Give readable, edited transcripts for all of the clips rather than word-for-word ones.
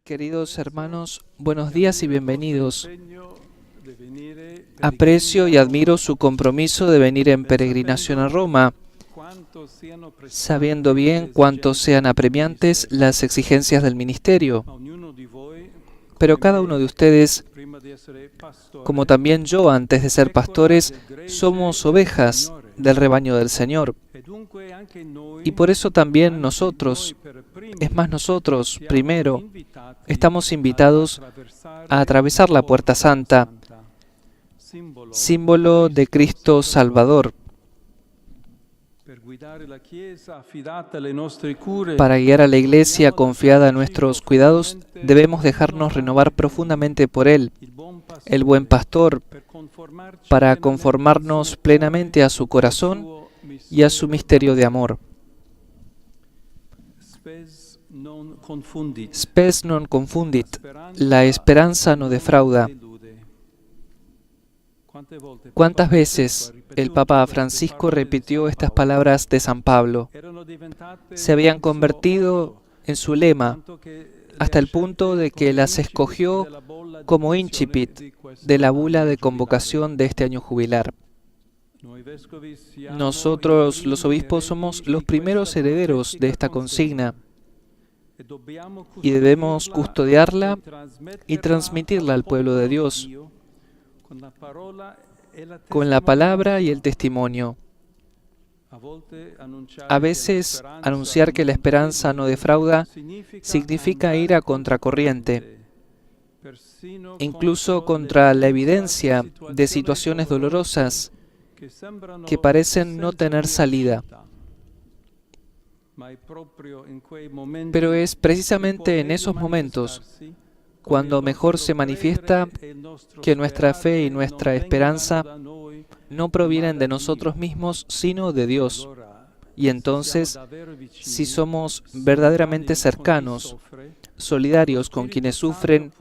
Queridos hermanos, buenos días y bienvenidos. Aprecio y admiro su compromiso de venir en peregrinación a Roma, sabiendo bien cuánto sean apremiantes las exigencias del ministerio. Pero cada uno de ustedes, como también yo antes de ser pastores, somos ovejas del rebaño del Señor. Y por eso también nosotros, primero, estamos invitados a atravesar la Puerta Santa, símbolo de Cristo Salvador. Para guiar a la Iglesia confiada a nuestros cuidados, debemos dejarnos renovar profundamente por Él, el buen pastor, para conformarnos plenamente a su corazón y a su misterio de amor. Spes non confundit, la esperanza no defrauda. ¿Cuántas veces el Papa Francisco repitió estas palabras de San Pablo? Se habían convertido en su lema, hasta el punto de que las escogió como incipit de la bula de convocación de este año jubilar. Nosotros, los obispos, somos los primeros herederos de esta consigna y debemos custodiarla y transmitirla al pueblo de Dios con la palabra y el testimonio. A veces, anunciar que la esperanza no defrauda significa ir a contracorriente, incluso contra la evidencia de situaciones dolorosas que parecen no tener salida. Pero es precisamente en esos momentos cuando mejor se manifiesta que nuestra fe y nuestra esperanza no provienen de nosotros mismos, sino de Dios. Y entonces, si somos verdaderamente cercanos, solidarios con quienes sufren,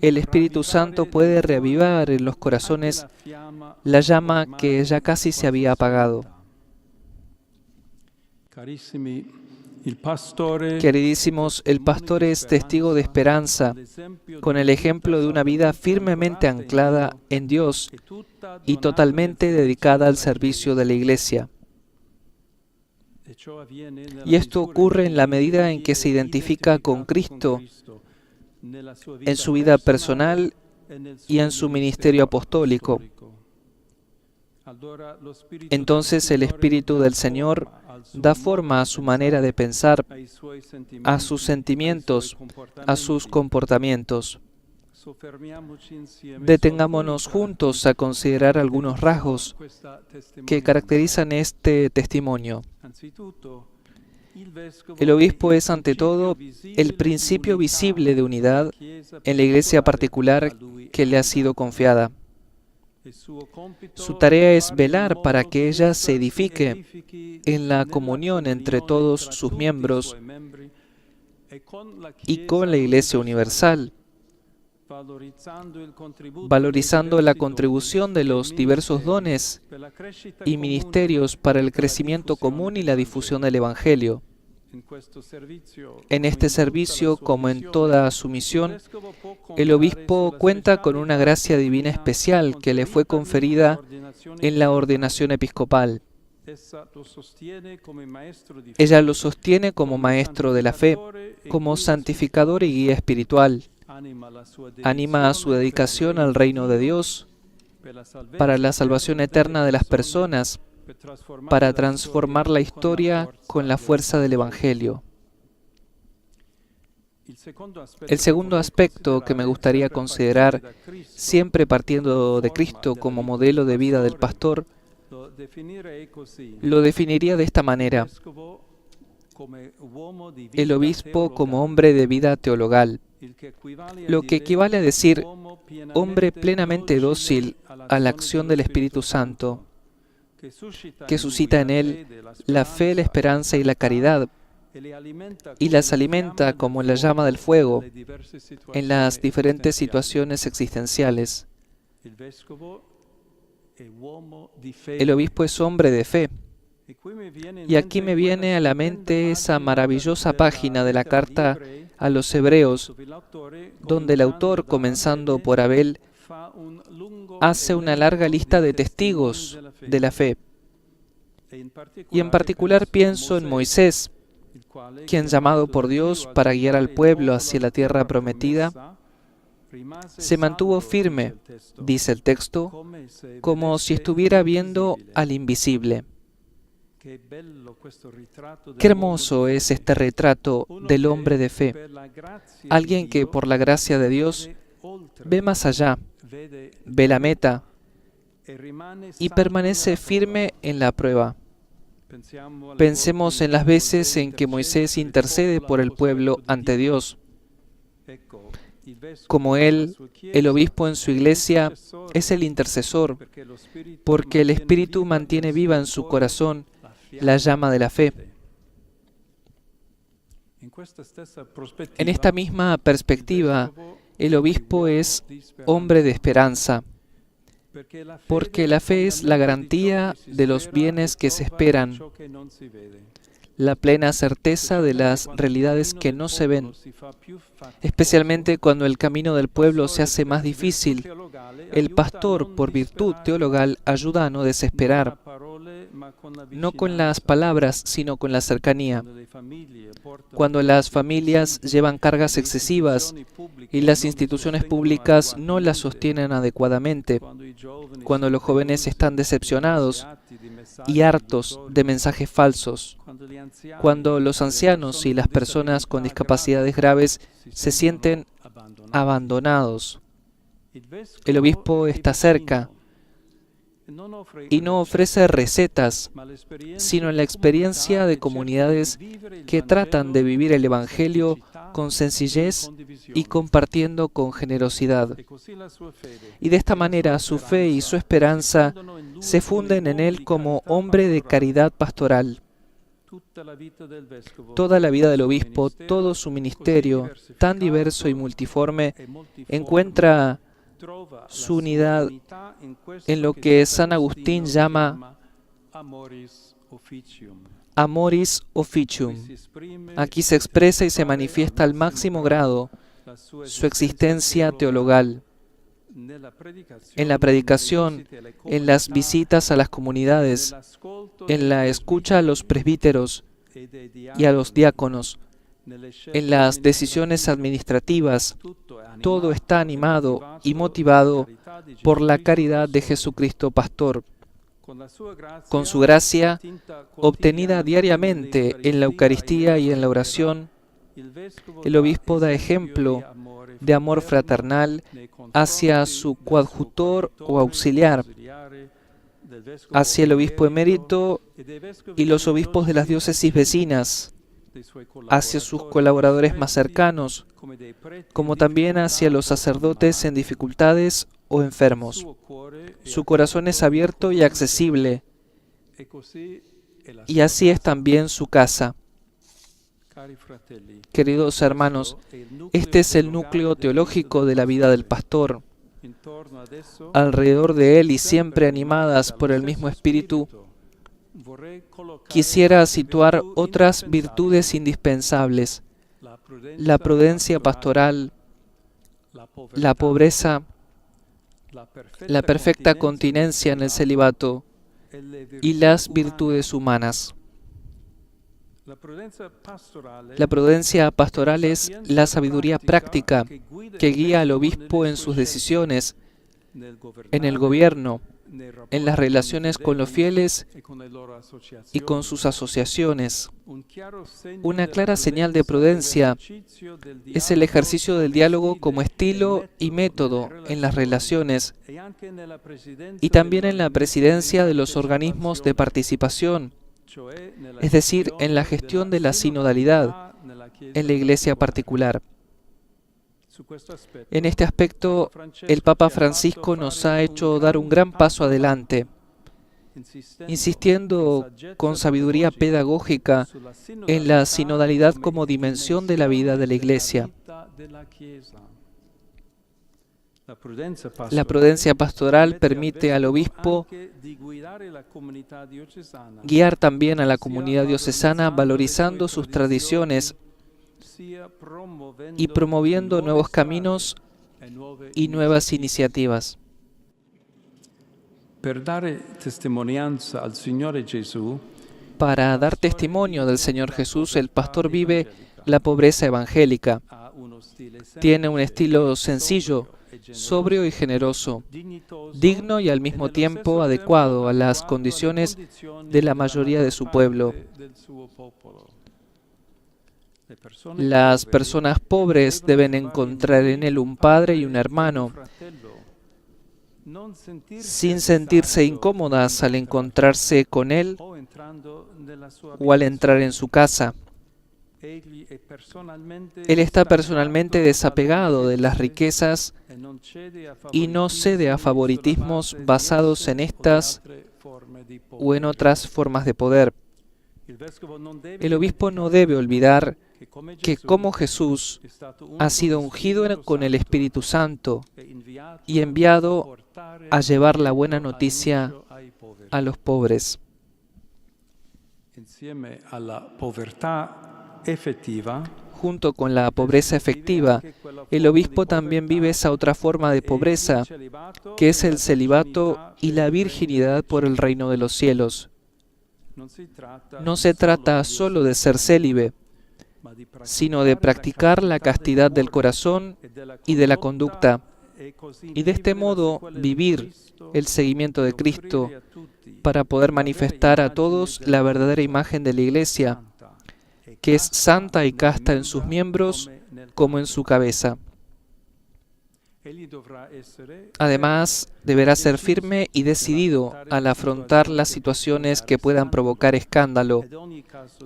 el Espíritu Santo puede reavivar en los corazones la llama que ya casi se había apagado. Queridísimos, el pastor es testigo de esperanza, con el ejemplo de una vida firmemente anclada en Dios y totalmente dedicada al servicio de la Iglesia. Y esto ocurre en la medida en que se identifica con Cristo en su vida personal y en su ministerio apostólico. Entonces el Espíritu del Señor da forma a su manera de pensar, a sus sentimientos, a sus comportamientos. Detengámonos juntos a considerar algunos rasgos que caracterizan este testimonio. El obispo es, ante todo, el principio visible de unidad en la iglesia particular que le ha sido confiada. Su tarea es velar para que ella se edifique en la comunión entre todos sus miembros y con la Iglesia universal, valorizando la contribución de los diversos dones y ministerios para el crecimiento común y la difusión del Evangelio. En este servicio, como en toda su misión, el obispo cuenta con una gracia divina especial que le fue conferida en la ordenación episcopal. Ella lo sostiene como maestro de la fe, como santificador y guía espiritual. Anima a su dedicación al reino de Dios, para la salvación eterna de las personas, para transformar la historia con la fuerza del Evangelio. El segundo aspecto que me gustaría considerar, siempre partiendo de Cristo como modelo de vida del pastor, lo definiría de esta manera: el obispo como hombre de vida teologal, lo que equivale a decir hombre plenamente dócil a la acción del Espíritu Santo, que suscita en él la fe, la esperanza y la caridad, y las alimenta como la llama del fuego en las diferentes situaciones existenciales. El obispo es hombre de fe, Y aquí me viene a la mente esa maravillosa página de la carta a los Hebreos, donde el autor, comenzando por Abel, hace una larga lista de testigos de la fe. Y en particular pienso en Moisés, quien, llamado por Dios para guiar al pueblo hacia la tierra prometida, se mantuvo firme, dice el texto, como si estuviera viendo al invisible. Qué hermoso es este retrato del hombre de fe, alguien que por la gracia de Dios ve más allá, ve la meta y permanece firme en la prueba. Pensemos en las veces en que Moisés intercede por el pueblo ante Dios. Como él, el obispo en su iglesia es el intercesor, porque el Espíritu mantiene viva en su corazón la llama de la fe. En esta misma perspectiva, el obispo es hombre de esperanza, porque la fe es la garantía de los bienes que se esperan, la plena certeza de las realidades que no se ven, especialmente cuando el camino del pueblo se hace más difícil. El pastor, por virtud teologal, ayuda a no desesperar, no con las palabras, sino con la cercanía. Cuando las familias llevan cargas excesivas y las instituciones públicas no las sostienen adecuadamente, cuando los jóvenes están decepcionados y hartos de mensajes falsos, cuando los ancianos y las personas con discapacidades graves se sienten abandonados, el obispo está cerca y no ofrece recetas, sino la experiencia de comunidades que tratan de vivir el Evangelio con sencillez y compartiendo con generosidad. Y de esta manera su fe y su esperanza se funden en él como hombre de caridad pastoral. Toda la vida del obispo, todo su ministerio, tan diverso y multiforme, encuentra su unidad en lo que San Agustín llama amoris officium. Aquí se expresa y se manifiesta al máximo grado su existencia teologal. En la predicación, en las visitas a las comunidades, en la escucha a los presbíteros y a los diáconos, en las decisiones administrativas, todo está animado y motivado por la caridad de Jesucristo Pastor. Con su gracia, obtenida diariamente en la Eucaristía y en la oración, el obispo da ejemplo de amor fraternal hacia su coadjutor o auxiliar, hacia el obispo emérito y los obispos de las diócesis vecinas, hacia sus colaboradores más cercanos, como también hacia los sacerdotes en dificultades o enfermos. Su corazón es abierto y accesible, y así es también su casa. Queridos hermanos, este es el núcleo teológico de la vida del pastor. Alrededor de él y siempre animadas por el mismo espíritu, quisiera situar otras virtudes indispensables: la prudencia pastoral, la pobreza, la perfecta continencia en el celibato y las virtudes humanas. La prudencia pastoral es la sabiduría práctica que guía al obispo en sus decisiones, en el gobierno, en las relaciones con los fieles y con sus asociaciones. Una clara señal de prudencia es el ejercicio del diálogo como estilo y método en las relaciones y también en la presidencia de los organismos de participación, es decir, en la gestión de la sinodalidad en la Iglesia particular. En este aspecto, el Papa Francisco nos ha hecho dar un gran paso adelante, insistiendo con sabiduría pedagógica en la sinodalidad como dimensión de la vida de la Iglesia. La prudencia pastoral permite al obispo guiar también a la comunidad diocesana valorizando sus tradiciones y promoviendo nuevos caminos y nuevas iniciativas. Para dar testimonio del Señor Jesús, el pastor vive la pobreza evangélica. Tiene un estilo sencillo, sobrio y generoso, digno y al mismo tiempo adecuado a las condiciones de la mayoría de su pueblo. Las personas pobres deben encontrar en él un padre y un hermano, sin sentirse incómodas al encontrarse con él o al entrar en su casa. Él está personalmente desapegado de las riquezas y no cede a favoritismos basados en estas o en otras formas de poder. El obispo no debe olvidar que como Jesús ha sido ungido con el Espíritu Santo y enviado a llevar la buena noticia a los pobres. Junto con la pobreza efectiva, el obispo también vive esa otra forma de pobreza, que es el celibato y la virginidad por el reino de los cielos. No se trata solo de ser célibe, sino de practicar la castidad del corazón y de la conducta, y de este modo vivir el seguimiento de Cristo para poder manifestar a todos la verdadera imagen de la Iglesia, que es santa y casta en sus miembros como en su cabeza. Además, deberá ser firme y decidido al afrontar las situaciones que puedan provocar escándalo,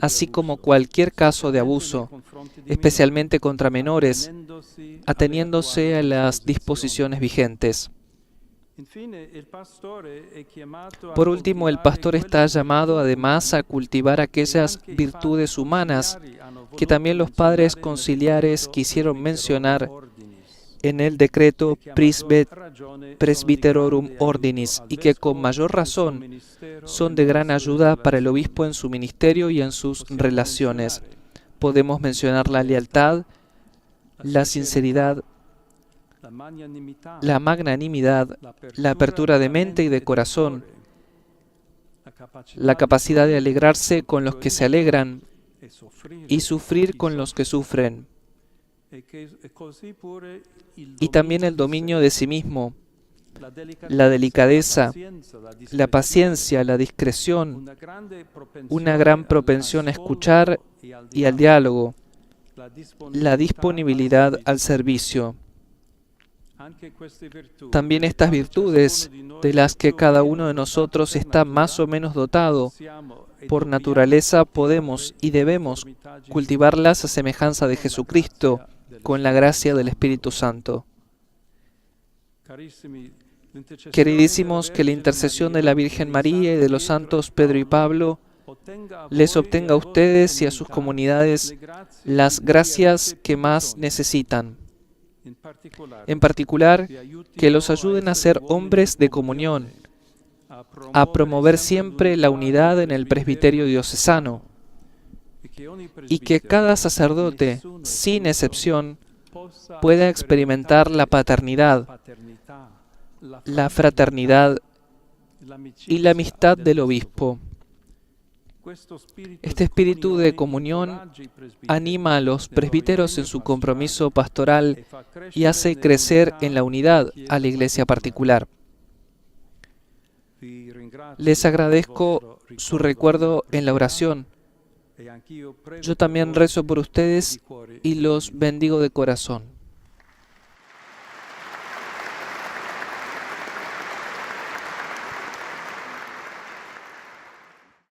así como cualquier caso de abuso, especialmente contra menores, ateniéndose a las disposiciones vigentes. Por último, el pastor está llamado además a cultivar aquellas virtudes humanas que también los padres conciliares quisieron mencionar en el decreto Presbyterorum Ordinis y que con mayor razón son de gran ayuda para el obispo en su ministerio y en sus relaciones. Podemos mencionar la lealtad, la sinceridad, la magnanimidad, la apertura de mente y de corazón, la capacidad de alegrarse con los que se alegran y sufrir con los que sufren, y también el dominio de sí mismo, la delicadeza, la paciencia, la discreción, una gran propensión a escuchar y al diálogo, la disponibilidad al servicio. También estas virtudes, de las que cada uno de nosotros está más o menos dotado, por naturaleza podemos y debemos cultivarlas a semejanza de Jesucristo, con la gracia del Espíritu Santo. Queridísimos, que la intercesión de la Virgen María y de los santos Pedro y Pablo les obtenga a ustedes y a sus comunidades las gracias que más necesitan. En particular, que los ayuden a ser hombres de comunión, a promover siempre la unidad en el presbiterio diocesano, y que cada sacerdote, sin excepción, pueda experimentar la paternidad, la fraternidad y la amistad del obispo. Este espíritu de comunión anima a los presbíteros en su compromiso pastoral y hace crecer en la unidad a la iglesia particular. Les agradezco su recuerdo en la oración. Yo también rezo por ustedes y los bendigo de corazón.